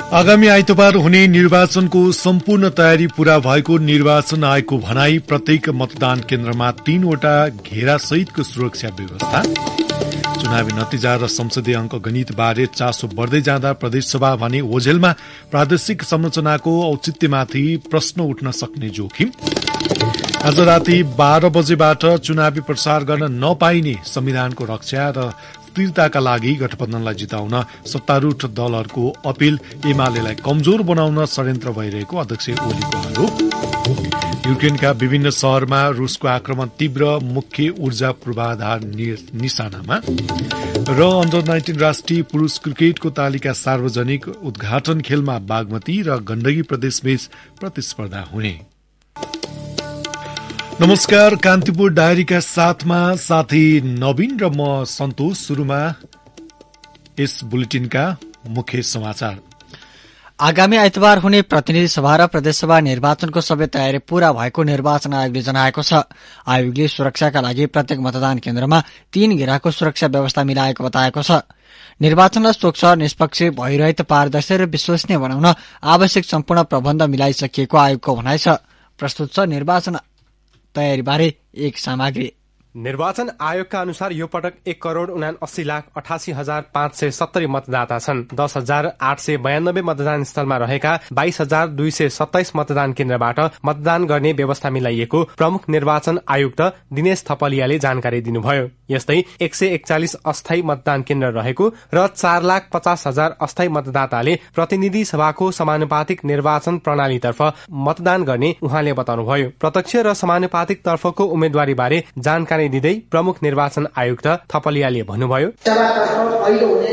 आगामी आइतबार हुने निर्वाचनको सम्पूर्ण तयारी पूरा भएको निर्वाचन आयोगको भनाई। प्रत्येक मतदान केन्द्रमा 3 वटा घेरा सहितको सुरक्षा व्यवस्था। चुनावी नतिजा र संसदीय अंक गणित बारे चासो बढ्दै जाँदा प्रदेशसभा भने ओझेलमा प्रादेशिक संरचनाको औचित्यमाथि प्रश्न उठ्न सक्ने जोखिम। आज राति 12 बजेबाट चुनावी प्रसार गर्न नपाइने संविधानको रक्षा र स्थिरताका लागि गठबन्धनलाई जिताउन सत्तारूढ दलहरूको अपील। एमालेलाई कमजोर बनाउन षड्यन्त्र भइरहेको अध्यक्ष ओलीको आरोप। युक्रेनका विभिन्न शहरमा रूसको आक्रमण तीव्र, मुख्य ऊर्जा पूर्वाधार निशानामा। र अन्डर-19 राष्ट्रिय पुरूष क्रिकेटको तालिका सार्वजनिक उद्घाटन खेलमा बागमती र गण्डकी प्रदेशबीच प्रतिस्पर्धा हुने। नमस्कार, कान्तिपुर डायरीका साथमा साथी नवीन र म सन्तोष। शुरूमा यस बुलेटिनका मुख्य समाचार। आगामी आइतबार हुने प्रतिनिधि सभा र प्रदेशसभा निर्वाचनको सबै तयारी पूरा भएको निर्वाचन आयोगले जनाएको छ। आयोगले सुरक्षाका लागि प्रत्येक मतदान केन्द्रमा 3 घेराको सुरक्षा व्यवस्था मिलाएको बताएको छ। निर्वाचनलाई स्वच्छ, निष्पक्ष, भइरहित, पारदर्शी र विश्वसनीय बनाउन आवश्यक सम्पूर्ण प्रबन्ध मिलाइसकिएको आयोगको भनाइ छ। प्रस्तुत छ निर्वाचन तयारीबारे एक सामग्री। निर्वाचन आयोगका अनुसार यो पटक 1,81,88,570 मतदाता छन्। 10,892 मतदान स्थलमा रहेका 22,227 मतदान केन्द्रबाट मतदान गर्ने व्यवस्था मिलाइएको प्रमुख निर्वाचन आयुक्त दिनेश थपलियाले जानकारी दिनुभयो। यस्तै 141 अस्थायी मतदान केन्द्र रहेको र 4,50,000 अस्थायी मतदाताले प्रतिनिधि सभाको समानुपातिक निर्वाचन प्रणालीतर्फ मतदान गर्ने उहाँले बताउनुभयो। प्रत्यक्ष र समानुपातिक तर्फको उम्मेद्वारी बारे जानकारी दिँदै प्रमुख निर्वाचन आयुक्त थपलियाले भन्नुभयो, पहिलो हुने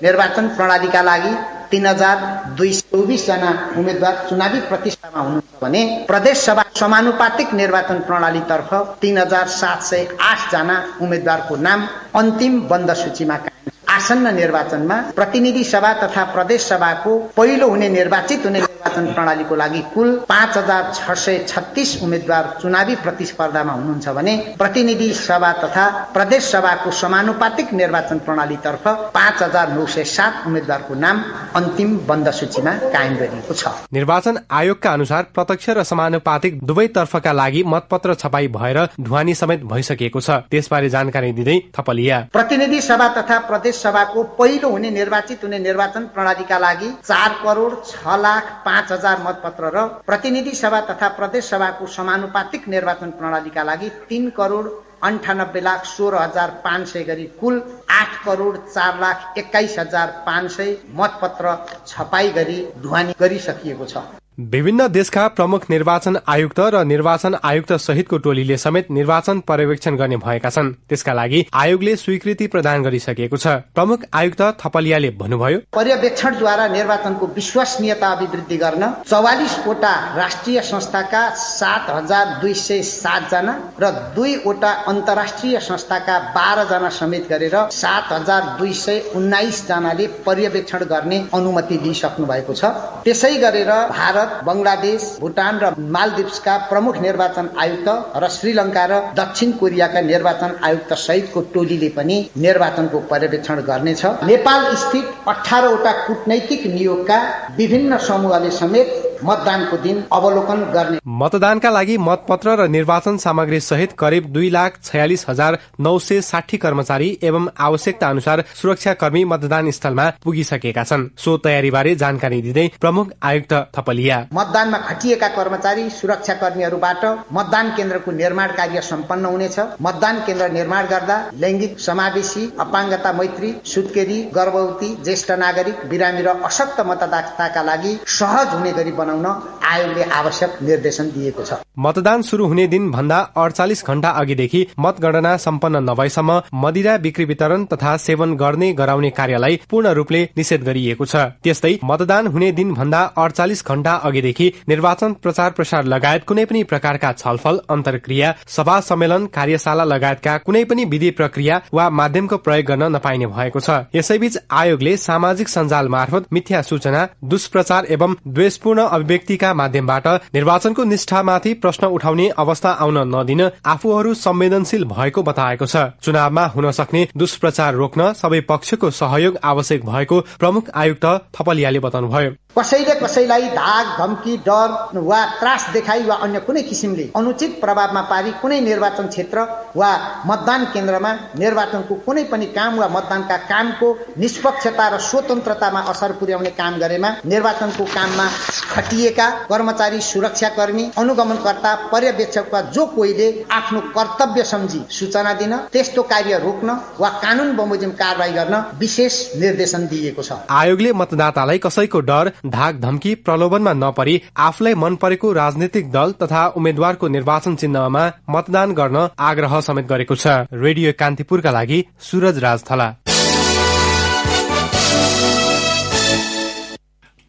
निर्वाचन प्रणालीका लागि 3,224 जना उम्मेद्वार चुनावी प्रतिष्ठामा हुनुहुन्छ भने प्रदेश सभा समानुपातिक निर्वाचन प्रणालीतर्फ 3,708 जना उम्मेद्वारको नाम अन्तिम बन्द सूचीमा कायम। आसन्न निर्वाचनमा प्रतिनिधि सभा तथा प्रदेश सभाको पहिलो हुने निर्वाचित हुने निर्वाचन प्रणालीको लागि कुल 5,636 उम्मेद्वार चुनावी प्रतिस्पर्धामा हुनुहुन्छ भने प्रतिनिधि सभा तथा प्रदेश सभाको समानुपातिक निर्वाचन प्रणालीतर्फ 5,907 उम्मेद्वारको नाम अन्तिम बन्द सूचीमा कायम गरिएको छ। निर्वाचन आयोगका अनुसार प्रत्यक्ष र समानुपातिक दुवै तर्फका लागि मतपत्र छपाई भएर ढुवानी समेत भइसकेको छ। त्यसबारे जानकारी दिँदै थपलिया, प्रतिनिधि सभा तथा प्रदेश सभाको पहिलो हुने निर्वाचित हुने निर्वाचन प्रणालीका लागि 4,06,05,000 मतपत्र र प्रतिनिधि सभा तथा प्रदेश सभाको समानुपातिक निर्वाचन प्रणालीका लागि 3,98,16,500 गरी कुल 8,04,21,500 मतपत्र छपाई गरी ढुवानी गरिसकिएको छ। विभिन्न देशका प्रमुख निर्वाचन आयुक्त र निर्वाचन आयुक्त सहितको टोलीले समेत निर्वाचन पर्यवेक्षण गर्ने भएका छन्। त्यसका लागि आयोगले स्वीकृति प्रदान गरिसकेको छ। प्रमुख आयुक्त थपलियाले भन्नुभयो, पर्यवेक्षणद्वारा निर्वाचनको विश्वसनीयता अभिवृद्धि गर्न 44 वटा राष्ट्रिय संस्थाका 7,207 जना र 2 वटा अन्तर्राष्ट्रिय संस्थाका 12 जना समेत गरेर 7,219 जनाले पर्यवेक्षण गर्ने अनुमति लिइसक्नु भएको छ। त्यसै गरेर भारत, बंगलादेश, भुटान र मालदिप्सका प्रमुख निर्वाचन आयुक्त र श्रीलंका र दक्षिण कोरियाका निर्वाचन आयुक्त सहितको टोलीले पनि निर्वाचनको पर्यवेक्षण गर्नेछ। नेपाल स्थित 18 वटा कूटनैतिक नियोगका विभिन्न समूहले समेत मतदानको दिन अवलोकन गर्ने। मतदानका लागि मतपत्र र निर्वाचन सामग्री सहित करिब 2,46,960 कर्मचारी एवं आवश्यकता अनुसार सुरक्षाकर्मी मतदान स्थलमा पुगिसकेका छन्। सो तयारीबारे जानकारी दिँदै प्रमुख आयुक्त थपलिया, मतदानमा खटिएका कर्मचारी सुरक्षाकर्मीहरूबाट मतदान केन्द्रको निर्माण कार्य सम्पन्न हुनेछ। मतदान केन्द्र निर्माण गर्दा लैंगिक समावेशी, अपाङ्गता मैत्री, सुत्केरी, गर्भवती, ज्येष्ठ नागरिक, बिरामी र अशक्त मतदाताका लागि सहज हुने गरी बनाउन आयोगले आवश्यक निर्देशन दिएको छ। मतदान शुरू हुने दिन भन्दा 48 घण्टा अघिदेखि मतगणना सम्पन्न नभएसम्म मदिरा बिक्री वितरण तथा सेवन गर्ने गराउने कार्यलाई पूर्ण रूपले निषेध गरिएको छ। त्यस्तै मतदान हुने दिन भन्दा 48 घण्टा अघिदेखि निर्वाचन प्रचार प्रसार लगायत कुनै पनि प्रकारका छलफल, अन्तर्क्रिया, सभा सम्मेलन, कार्यशाला लगायतका कुनै पनि विधि प्रक्रिया वा माध्यमको प्रयोग गर्न नपाइने भएको छ। यसैबीच आयोगले सामाजिक सञ्जाल मार्फत मिथ्या सूचना, दुष्प्रचार एवं द्वेषपूर्ण अभिव्यक्तिका माध्यमबाट निर्वाचनको निष्ठामाथि प्रश्न उठाउने अवस्था आउन नदिन आफूहरू संवेदनशील भएको बताएको छ। चुनावमा हुन सक्ने दुष्प्रचार रोक्न सबै पक्षको सहयोग आवश्यक भएको प्रमुख आयुक्त थपलियाले बताउनुभयो। कसैले कसैलाई धाक धम्की डर वा त्रास देखाई वा अन्य कुनै किसिमले अनुचित प्रभावमा पारी कुनै निर्वाचन क्षेत्र वा मतदान केन्द्रमा निर्वाचनको कुनै पनि काम वा मतदानका कामको निष्पक्षता र स्वतन्त्रतामा असर पुर्याउने काम गरेमा निर्वाचनको काममा खटिएका कर्मचारी, सुरक्षाकर्मी, अनुगमनकर्ता, पर्यवेक्षकका जो कोहीले आफ्नो कर्तव्य सम्झी सूचना दिन, त्यस्तो कार्य रोक्न वा कानून बमोजिम कारबाही गर्न विशेष निर्देशन दिएको छ। आयोगले मतदातालाई कसैको डर, धाक धम्की, प्रलोभनमा नपरी आफूलाई मन परेको राजनीतिक दल तथा उम्मेद्वारको निर्वाचन चिन्हमा मतदान गर्न आग्रह समेत गरेको छ। रेडियो कान्तिपुरका लागि सूरज राज थला।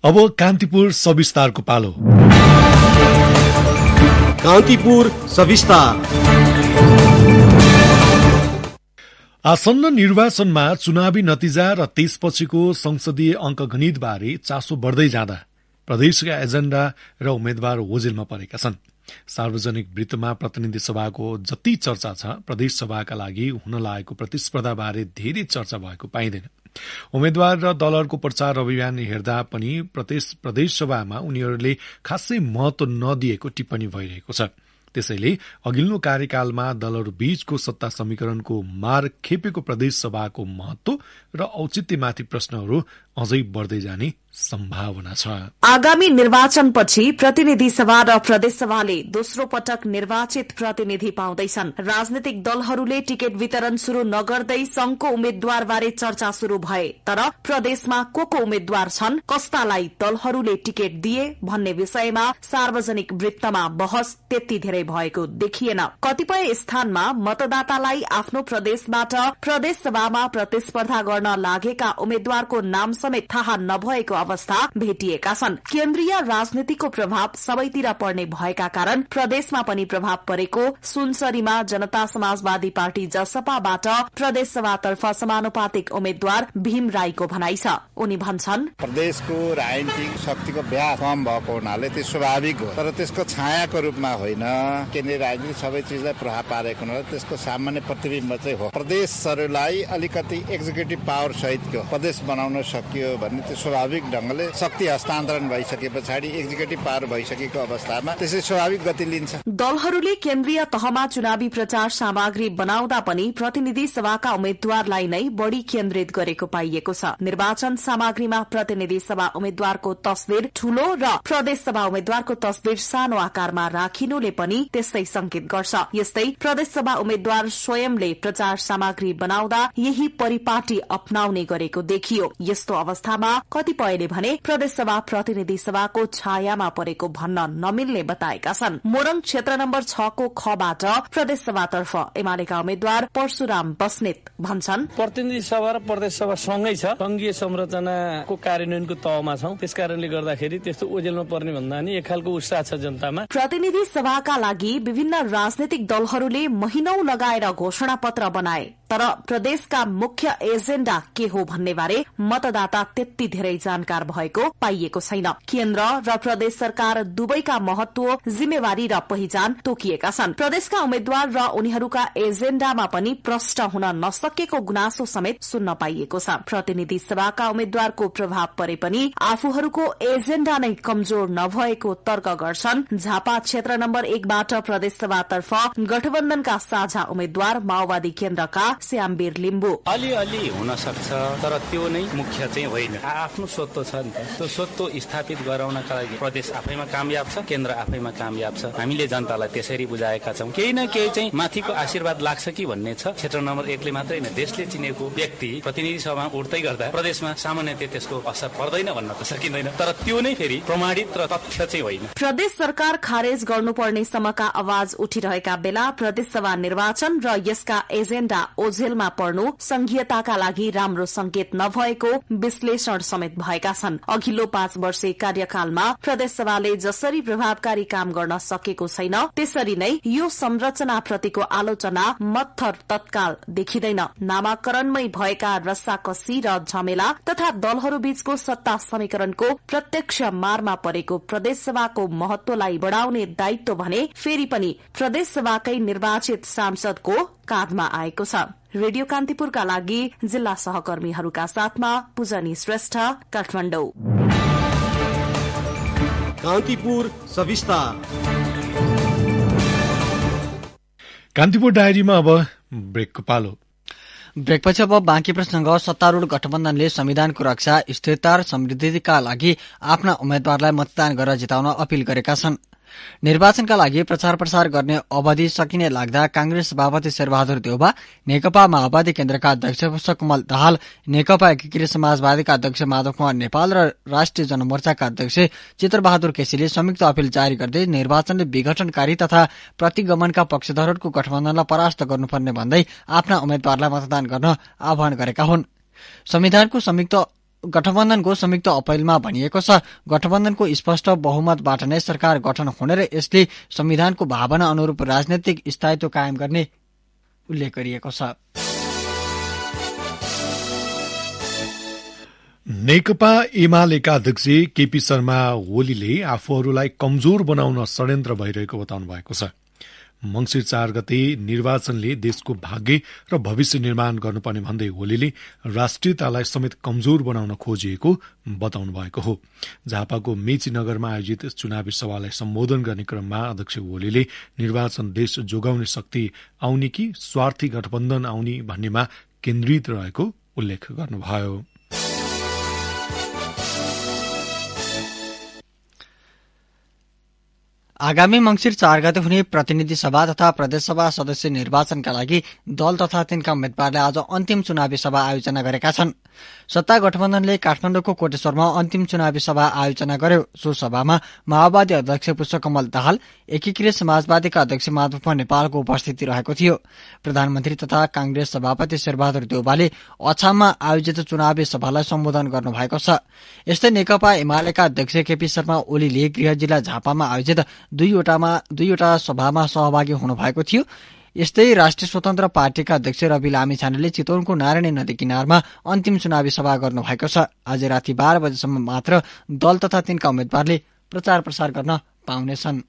अब कान्तिपुर सविस्तारको पालो। कान्तिपुर सविस्तार। आसन्न निर्वाचनमा चुनावी नतिजा र त्यसपछिको संसदीय अंकगणित बारे चासो बढ़दै जाँदा प्रदेशका एजेण्डा र उम्मेद्वार ओझेलमा परेका छन्। सार्वजनिक वृत्तमा प्रतिनिधि सभाको जति चर्चा छ, प्रदेश सभाका लागि हुन लागेको प्रतिस्पर्धा बारे धेरै चर्चा भएको पाइँदैन। उम्मेद्वार र दलहरूको प्रचार अभियान हेर्दा पनि प्रदेश सभामा उनीहरूले खासै महत्व नदिएको टिप्पणी भइरहेको छ। त्यसैले अघिल्लो कार्यकालमा दलहरू बीचको सत्ता समीकरणको मार खेपेको प्रदेश सभाको महत्व र औचित्यमाथि प्रश्नहरू अझै बढ्दै जाने सम्भावना छ। आगामी निर्वाचनपछि प्रतिनिधि सभा र प्रदेश सभाले दोस्रो पटक निर्वाचित प्रतिनिधि पाउँदैछन्। राजनीतिक दलहरूले टिकट वितरण शुरू नगर्दै संघको उम्मेद्वारबारे चर्चा शुरू भए, तर प्रदेशमा को उम्मेद्वार छन्, कस्तालाई दलहरूले टिकट दिए भन्ने विषयमा सार्वजनिक वृत्तमा बहस त्यति धेरै भएको देखिएन। कतिपय स्थानमा मतदातालाई आफ्नो प्रदेशबाट प्रदेश सभामा प्रतिस्पर्धा गर्न लागेका उम्मेद्वारको नाम समेत थाहा नभएको अवस्था भेटिएका छन्। केन्द्रीय राजनीतिको प्रभाव सबैतिर पर्ने भएका कारण प्रदेशमा पनि प्रभाव परेको सुनसरीमा जनता समाजवादी पार्टी जसपाबाट प्रदेश सभातर्फ समानुपातिक उम्मेद्वार भीम राईको भनाइ छ। उनी भन्छन्, प्रदेशको राजनीतिक शक्तिको व्यास कम भएको हुनाले त्यो स्वाभाविक हो, तर त्यसको छायाको रूपमा होइन। केन्द्रीय राजनीति सबै चिजलाई प्रभाव पारेको हुनाले त्यसको सामान्य प्रतिबिम्ब चाहिँ हो। प्रदेशहरूलाई अलिकति एक्जिक्युटिभ पावर सहितको प्रदेश बनाउन सकियो भने त्यो स्वाभाविक ढंगले शक्ति हस्तान्तरण भइसके पछाडि एक्जिक्युटिभ पावर भइसकेको अवस्थामा त्यसै स्वाभाविक गति लिन्छ। दलहरूले केन्द्रीय तहमा चुनावी प्रचार सामग्री बनाउँदा पनि प्रतिनिधि सभाका उम्मेद्वारलाई नै बढ़ी केन्द्रित गरेको पाइएको छ। निर्वाचन सामग्रीमा प्रतिनिधि सभा उम्मेद्वारको तस्बिर ठूलो र प्रदेश सभा उम्मेद्वारको तस्बिर सानो आकारमा राखिनुले पनि त्यस्तै संकेत गर्छ। यस्तै प्रदेश सभा उम्मेद्वार स्वयंले प्रचार सामग्री बनाउँदा यही परिपाटी अपनाउने गरेको देखियो। यस्तो अवस्थामा कतिपयले भने प्रदेश सभा प्रतिनिधि सभाको छायामा परेको भन्न नमिल्ने बताएका छन्। मोरङ क्षेत्र नम्बर 6 को खबाट प्रदेश सभातर्फ एमालेका उम्मेद्वार परशुराम बस्नेत भन्छन्, प्रतिनिधि सभा र प्रदेश सभा सँगै छ, संघीय संरचनाको कार्यान्वयनको तहमा छौं। त्यसकारणले गर्दाखेरि त्यस्तो ओझेलमा पर्ने भन्दा नि एक खालको उत्साह छ जनतामा। प्रतिनिधि सभाका लागि विभिन्न राजनीतिक दलहरूले महिनौं लगाएर घोषणा पत्र बनाए, तर प्रदेशका मुख्य एजेण्डा के हो भन्ने बारे मतदाता त्यति धेरै जानकार भएको पाइएको छैन। केन्द्र र प्रदेश सरकार दुवैका महत्व, जिम्मेवारी र पहिचान तोकिएका छन्। प्रदेशका उम्मेद्वार र उनीहरूका एजेण्डामा पनि प्रष्ट हुन नसकेको गुनासो समेत सुन्न पाइएको छ। प्रतिनिधि सभाका उम्मेद्वारको प्रभाव परे पनि आफूहरूको एजेण्डा नै कमजोर नभएको तर्क गर्छन् झापा क्षेत्र नम्बर 1 बाट प्रदेश सभातर्फ गठबन्धनका साझा उम्मेद्वार माओवादी केन्द्रका श्यामवीर लिम्बू। अलिअलि हुन सक्छ, तर त्यो नै मुख्य चाहिँ होइन। आफ्नो स्वत्व छ नि त, त्यो स्वत्व स्थापित गराउनका लागि प्रदेश आफैमा कामयाब छ, केन्द्र आफैमा कामयाब छ। हामीले जनतालाई त्यसरी बुझाएका छौं। केही न केही चाहिँ माथिको आशीर्वाद लाग्छ कि भन्ने छ। क्षेत्र नम्बर 1 ले मात्रै होइन, देशले चिनेको व्यक्ति प्रतिनिधि सभामा उठ्दै गर्दा प्रदेशमा सामान्यतः त्यसको असर पर्दैन भन्न त सकिँदैन, तर त्यो नै फेरि प्रमाणित र तथ्य चाहिँ होइन। प्रदेश सरकार खारेज गर्नुपर्ने सम्मका आवाज उठिरहेका बेला प्रदेश सभा निर्वाचन र यसका एजेण्डा ओझेलमा पर्नु संघीयताका लागि राम्रो संकेत नभएको विश्लेषण समेत भएका छन्। अघिल्लो 5 वर्षे कार्यकालमा प्रदेशसभाले जसरी प्रभावकारी काम गर्न सकेको छैन त्यसरी नै यो संरचनाप्रतिको आलोचना मत्थर तत्काल देखिँदैन। नामाकरणमै भएका रस्साकसी र झमेला तथा दलहरूबीचको सत्ता समीकरणको प्रत्यक्ष मारमा परेको प्रदेशसभाको महत्वलाई बढ़ाउने दायित्व भने फेरि पनि प्रदेशसभाकै निर्वाचित सांसदको काँधमा आएको छ। रेडियो कान्तिपुरका लागि जिल्ला सहकर्मीहरूका साथमा पूजनी श्रेष्ठ, काठमाडौँ। कान्तिपुर सविस्तार। कान्तिपुर डायरीमा अब ब्रेकको पालो। ब्रेकपछि अब बाँकी प्रसंग। सत्तारूढ़ गठबन्धनले संविधानको रक्षा, स्थिरता र समृद्धिका लागि आफ्ना उम्मेद्वारलाई मतदान गरेर जिताउन अपील गरेका छन्। निर्वाचनका लागि प्रचार प्रसार गर्ने अवधि सकिने लाग्दा कांग्रेस सभापति शेरबहादुर देउबा, नेकपा माओवादी केन्द्रका अध्यक्ष पुष्पकमल दाहाल, नेकपा एकीकृत समाजवादीका अध्यक्ष माधव कुमार नेपाल र राष्ट्रिय जनमोर्चाका अध्यक्ष चित्रबहादुर केसीले संयुक्त अपील जारी गर्दै निर्वाचनले विघटनकारी तथा प्रतिगमनका पक्षधरहरूको गठबन्धनलाई परास्त गर्नुपर्ने भन्दै आफ्ना उम्मेद्वारलाई मतदान गर्न आह्वान गरेका हुन्। गठबन्धनको संयुक्त अपीलमा भनिएको छ, गठबन्धनको स्पष्ट बहुमतबाट नै सरकार गठन हुने र यसले संविधानको भावना अनुरूप राजनैतिक स्थायित्व कायम गर्ने उल्लेख गरिएको छ। नेकपा एमालेका अध्यक्ष केपी शर्मा ओलीले आफूहरूलाई कमजोर बनाउन षड्यन्त्र भइरहेको बताउनु भएको छ। मंसिर 4 गते निर्वाचनले देशको भाग्य र भविष्य निर्माण गर्नुपर्ने भन्दै ओलीले राष्ट्रियतालाई समेत कमजोर बनाउन खोजिएको बताउनु भएको हो। झापाको मेची नगरमा आयोजित चुनावी सभालाई सम्बोधन गर्ने क्रममा अध्यक्ष ओलीले निर्वाचन देश जोगाउने शक्ति आउने कि स्वार्थी गठबन्धन आउने भन्नेमा केन्द्रित रहेको उल्लेख गर्नुभयो। आगामी मंसिर 4 गते हुने प्रतिनिधि सभा तथा प्रदेशसभा सदस्य निर्वाचनका लागि दल तथा तिनका उम्मेद्वारले आज अन्तिम चुनावी सभा आयोजना गरेका छन्। सत्ता गठबन्धनले काठमाडौँको कोटेश्वरमा अन्तिम चुनावी सभा आयोजना गर्यो। सो सभामा माओवादी अध्यक्ष पुष्पकमल दाहाल, एकीकृत समाजवादीका अध्यक्ष माधव कुमार नेपालको उपस्थिति रहेको थियो। प्रधानमन्त्री तथा कांग्रेस सभापति शेरबहादुर देउबाले अछाममा आयोजित चुनावी सभालाई सम्बोधन गर्नुभएको छ। यस्तै नेकपा एमालेका अध्यक्ष केपी शर्मा ओलीले गृह जिल्ला झापामा आयोजित दुईवटा सभामा सहभागी हुनुभएको थियो। यस्तै राष्ट्रिय स्वतन्त्र पार्टीका अध्यक्ष रवि लामिछानेले चितवनको नारायणी नदी किनारमा अन्तिम चुनावी सभा गर्नुभएको छ। आज राति 12 बजेसम्म मात्र दल तथा तिनका उम्मेद्वारले प्रचार प्रसार गर्न पाउनेछन्।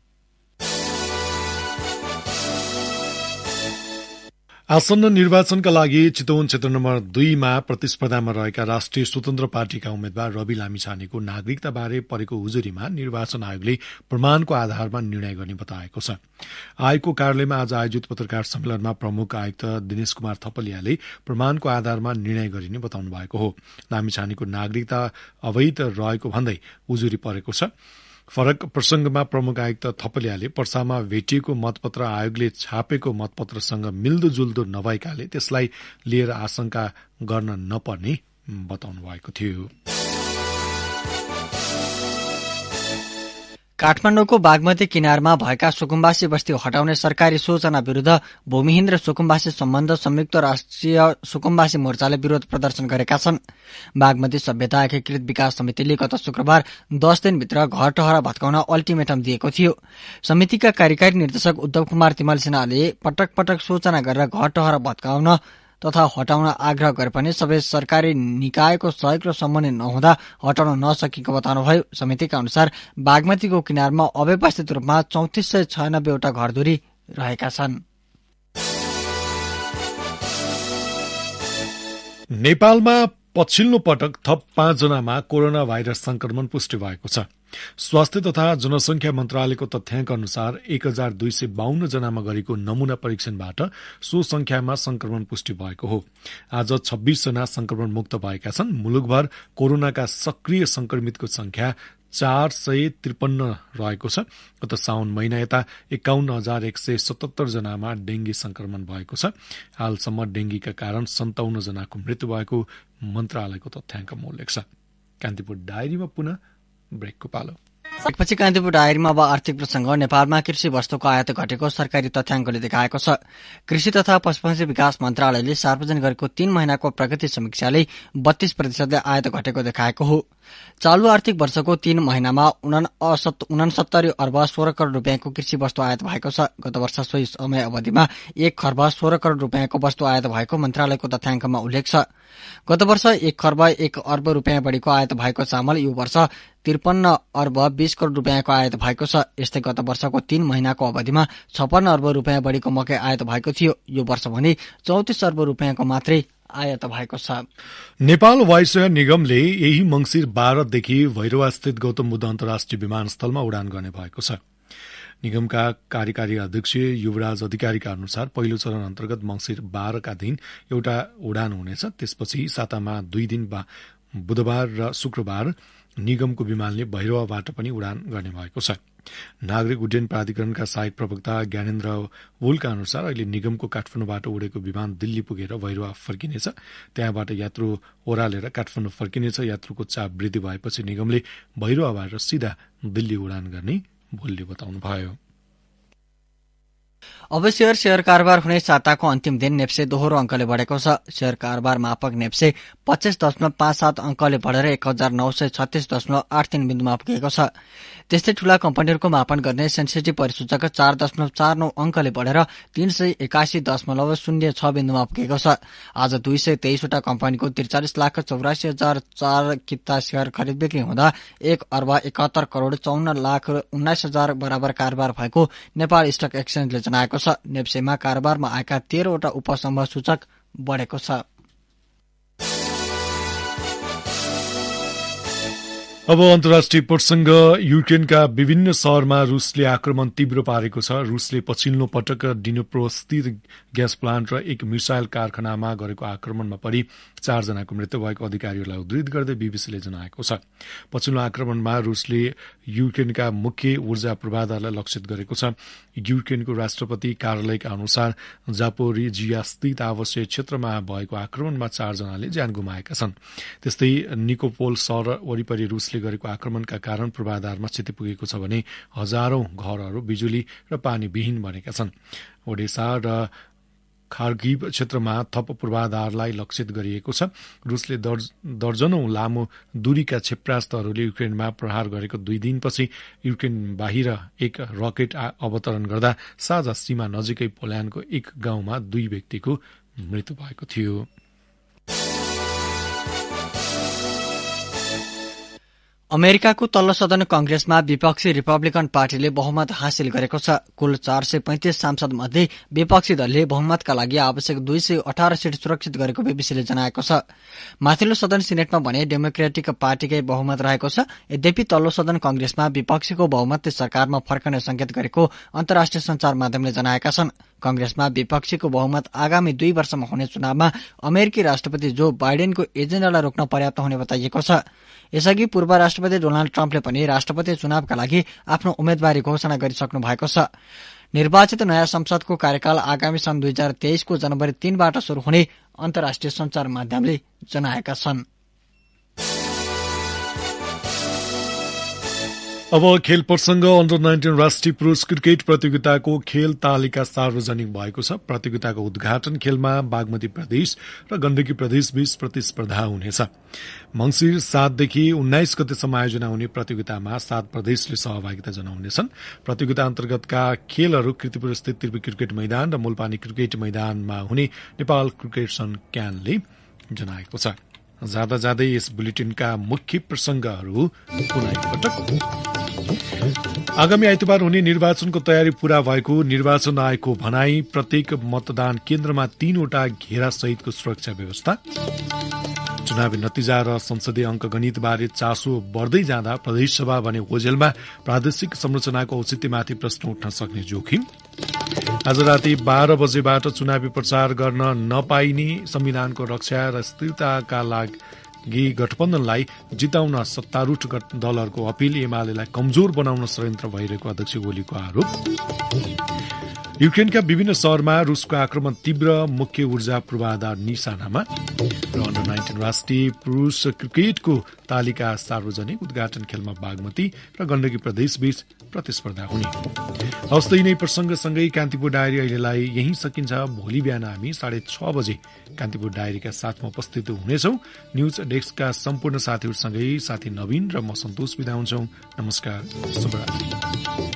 आसन्न निर्वाचनका लागि चितवन क्षेत्र नम्बर 2 मा प्रतिस्पर्धामा रहेका राष्ट्रिय स्वतन्त्र पार्टीका उम्मेद्वार रवि लामिछानेको नागरिकताबारे परेको उजुरीमा निर्वाचन आयोगले प्रमाणको आधारमा निर्णय गर्ने बताएको छ। आयोगको कार्यालयमा आज आयोजित पत्रकार सम्मेलनमा प्रमुख आयुक्त दिनेश कुमार थपलियाले प्रमाणको आधारमा निर्णय गरिने बताउनु भएको हो। लामिछानेको नागरिकता अवैध रहेको भन्दै उजुरी परेको छ। फरक प्रसंगमा प्रमुख आयुक्त थपलियाले पर्सामा भेटिएको मतपत्र आयोगले छापेको मतपत्रसँग मिल्दोजुल्दो नभएकाले त्यसलाई लिएर आशंका गर्न नपर्ने बताउनु भएको थियो। काठमाडौँको बागमती किनारमा भएका सुकुम्बासी बस्ती हटाउने सरकारी सूचना विरूद्ध भूमिहीन र सुकुम्बासी सम्बन्ध संयुक्त राष्ट्रिय सुकुम्बासी मोर्चाले विरोध प्रदर्शन गरेका छन्। बागमती सभ्यता एकीकृत विकास समितिले गत शुक्रबार 10 दिनभित्र घर टहरा भत्काउन अल्टिमेटम दिएको थियो। समितिका कार्यकारी निर्देशक उद्धव कुमार तिमल सिन्हाले पटक पटक सूचना गरेर घर टहरा भत्काउन तथा हटाउन आग्रह गरे पनि सबै सरकारी निकायको सहयोग र समन्वय नहुँदा हटाउन नसकेको बताउनुभयो। समितिका अनुसार बागमतीको किनारमा अव्यवस्थित रूपमा 3496 वटा घरधुरी रहेका छन्। नेपालमा पछिल्लो पटक थप 5 जनामा कोरोना भाइरस संक्रमण पुष्टि भएको छ। स्वास्थ्य तथा जनसंख्या मन्त्रालयको तथ्याङ्क अनुसार 1252 जनामा गरेको नमूना परीक्षणबाट सो संख्यामा संक्रमण पुष्टि भएको हो। आज 26 जना संक्रमण मुक्त भएका छन्। मुलुकभर कोरोनाका सक्रिय संक्रमितको संख्या 453 रहेको छ। गत साउन महिना यता 51177 जनामा डेंगी संक्रमण भएको छ। हालसम्म डेंगीका कारण 57 जनाको मृत्यु भएको मन्त्रालयको तथ्याङ्कमा उल्लेख छ। कान्तिपुर डायरीमा पुनः ब्रेकको पालो। पछि कान्तिपुर डायरीमा अब आर्थिक प्रसंग। नेपालमा कृषि वस्तुको आयात घटेको सरकारी तथ्याङ्कले देखाएको छ। कृषि तथा पशुपक्षी विकास मन्त्रालयले सार्वजनिक गरेको 3 महिनाको प्रगति समीक्षाले 32% आयात घटेको देखाएको हो। चालू आर्थिक वर्षको 3 महिनामा 69 अर्ब 16 करोड़ रुपियाँको कृषि वस्तु आयात भएको छ। गत वर्ष सोही समय अवधिमा 1 खर्ब 16 करोड़ रुपियाँको वस्तु आयात भएको मन्त्रालयको तथ्याङ्कमा उल्लेख छ। गत वर्ष 1 खर्ब 1 अर्ब रुपियाँ बढीको आयात भएको चामल यो वर्ष 53 अर्ब 20 करोड़ रुपियाँको आयात भएको छ। यस्तै गत वर्षको 3 महिनाको अवधिमा 56 अर्ब रुपियाँ बढीको मकै आयात भएको थियो। यो वर्ष भने 34 अर्ब रुपियाँको मात्रै आयात भएको छ। नेपाल वायुसेवा निगमले यही मंसिर 12 देखि भैरवास्थित गौतम बुद्ध अन्तर्राष्ट्रिय विमानस्थलमा उडान गर्ने भएको छ। निगमका कार्यकारी अध्यक्ष युवराज अधिकारीका अनुसार पहिलो चरण अन्तर्गत मंसिर 12 का दिन एउटा उडान हुनेछ। त्यसपछि सातामा 2 दिन बुधबार र शुक्रबार निगमको विमानले भैरवाबाट पनि उडान गर्ने भएको छ। नागरिक उड्डयन प्राधिकरणका सहायक प्रवक्ता ज्ञानेन्द्र वुलका अनुसार अहिले निगमको काठमाडौँबाट उडेको विमान दिल्ली पुगेर भैरवा फर्किनेछ। त्यहाँबाट यात्रु ओह्रालेर काठमाडौँ फर्किनेछ। यात्रुको चाप वृद्धि भएपछि निगमले भैरवाबाट सीधा दिल्ली उडान गर्ने वुलले बताउनुभयो। अब शेयर कारोबार हुने साताको अन्तिम दिन नेप्से दोहोरो अंकले बढेको छ। शेयर कारोबार मापक नेप्से 25.57 अंकले बढेर 1936.83 बिन्दुमा पुगेको छ। त्यस्तै ठूला कम्पनीहरूको मापन गर्ने सेन्सिटिभ परिसूचक 4.49 अंकले बढेर 381.06 बिन्दुमा पुगेको छ। आज 223 वटा कम्पनीको 43,84,004 किता शेयर खरिद बिक्री हुँदा 1 अर्ब 71 करोड़ 54,19,000 बराबर कारोबार भएको नेपाल स्टक एक्सचेन्जले जनाएको छ। नेप्सेमा कारोबारमा आएका 13 वटा उपसमूह सूचक बढेको छ। अब अन्तर्राष्ट्रिय प्रसंग। युक्रेनका विभिन्न शहरमा रूसले आक्रमण तीव्र पारेको छ। रूसले पछिल्लो पटक डिनिप्रो-स्थित ग्यास प्लान्ट र एक मिसाइल कारखानामा गरेको आक्रमणमा परि 4 जनाको मृत्यु भएको अधिकारीहरूलाई उद्धृत गर्दै बीबीसीले जनाएको छ। पछिल्लो आक्रमणमा रूसले युक्रेनका मुख्य ऊर्जा पूर्वाधारलाई लक्षित गरेको छ। युक्रेनको राष्ट्रपति कार्यालयका अनुसार जापोरिजिया स्थित आवासीय क्षेत्रमा भएको आक्रमणमा 4 जनाले ज्यान गुमाएका छन्। त्यस्तै निकोपोल शहर वरिपरि रूसले गरेको आक्रमणका कारण पूर्वाधारमा क्षति पुगेको छ भने हजारौं घरहरू बिजुली र पानी विहीन बनेका छन्। ओडेसा र खार्किभ क्षेत्रमा थप पूर्वाधारलाई लक्षित गरिएको छ। रूसले दर्जनौं लामो दूरीका क्षेपणास्त्रहरूले युक्रेनमा प्रहार गरेको 2 दिनपछि युक्रेन बाहिर एक रकेट अवतरण गर्दा साझा सीमा नजिकै पोल्याण्डको एक गाउँमा 2 व्यक्तिको मृत्यु भएको थियो। अमेरिकाको तल्लो सदन कंग्रेसमा विपक्षी रिपब्लिकन पार्टीले बहुमत हासिल गरेको छ। कुल 435 सांसद मध्ये विपक्षी दलले बहुमतका लागि आवश्यक 218 सीट सुरक्षित गरेको बीबीसीले जनाएको छ। माथिल्लो सदन सिनेटमा भने डेमोक्रेटिक पार्टीकै बहुमत रहेको छ। यद्यपि तल्लो सदन कंग्रेसमा विपक्षीको बहुमतले सरकारमा फर्कने संकेत गरेको अन्तर्राष्ट्रिय संचार माध्यमले जनाएका छन्। कंग्रेसमा विपक्षीको बहुमत आगामी 2 वर्षमा हुने चुनावमा अमेरिकी राष्ट्रपति जो बाइडेनको एजेन्डालाई रोक्न पर्याप्त हुने बताइएको छ। यसअघि पूर्व राष्ट्रपति डोनाल्ड ट्रम्पले पनि राष्ट्रपति चुनावका लागि आफ्नो उम्मेदवारी घोषणा गरिसक्नु भएको छ। निर्वाचित नयाँ संसदको कार्यकाल आगामी सन् 2023 को जनवरी 3 बाट शुरू हुने अन्तर्राष्ट्रिय संचार माध्यमले जनाएका छन्। अब खेल प्रसंग। अन्डर 19 राष्ट्रिय पुरूष क्रिकेट प्रतियोगिताको खेल तालिका सार्वजनिक भएको छ। प्रतियोगिताको उद्घाटन खेलमा बागमती प्रदेश र गण्डकी प्रदेश बीच प्रतिस्पर्धा हुनेछ। मंसिर 7 देखि 19 गतेसम्म आयोजना हुने प्रतियोगितामा 7 प्रदेशले सहभागिता जनाउनेछन्। प्रतियोगिता अन्तर्गतका खेलहरू कीर्तिपुर स्थित त्रिवी क्रिकेट मैदान र मूलपानी क्रिकेट मैदानमा हुने नेपाल क्रिकेट संघ क्यानले जनाएको छ। जाँदा जाँदै यस बुलेटिनका मुख्य प्रसंगहरू पुनः एकपटक। आगामी आइतबार हुने निर्वाचनको तयारी पूरा भएको निर्वाचन आयोगको भनाई। प्रत्येक मतदान केन्द्रमा 3 वटा घेरा सहितको सुरक्षा व्यवस्था। चुनावी नतिजा र संसदीय अंकगणित बारे चासो बढ्दै जाँदा प्रदेशसभा भने ओझेलमा प्रादेशिक संरचनाको औचित्यमाथि प्रश्न उठ्न सक्ने जोखिम। आज राति 12 बजेबाट चुनावी प्रचार गर्न नपाइने संविधानको रक्षा र स्थिरताका लागि गठबन्धनलाई जिताउन सत्तारूढ दलहरूको अपील। एमालेलाई कमजोर बनाउन षड्यन्त्र भइरहेको अध्यक्ष ओलीको आरोप। युक्रेनका विभिन्न शहरमा रूसको आक्रमण तीव्र, मुख्य ऊर्जा पूर्वाधार निशानामा। र अन्डर 19 राजनाथ युनिभर्सिटी पुरुष क्रिकेटको तालिका सार्वजनिक, उद्घाटन खेलमा बागमती र गण्डकी प्रदेशबीच प्रतिस्पर्धा हुने। हवस् नै प्रसंगसँगै कान्तिपुर डायरी अहिलेलाई यही सकिन्छ। भोलि बिहान हामी 6:30 बजे कान्तिपुर डायरीका साथमा उपस्थित हुनेछौं। न्यूज डेस्कका सम्पूर्ण साथीहरूसँगै साथी नवीन र म सन्तोष बिदा हुन्छौं। नमस्कार, शुभरात्रि।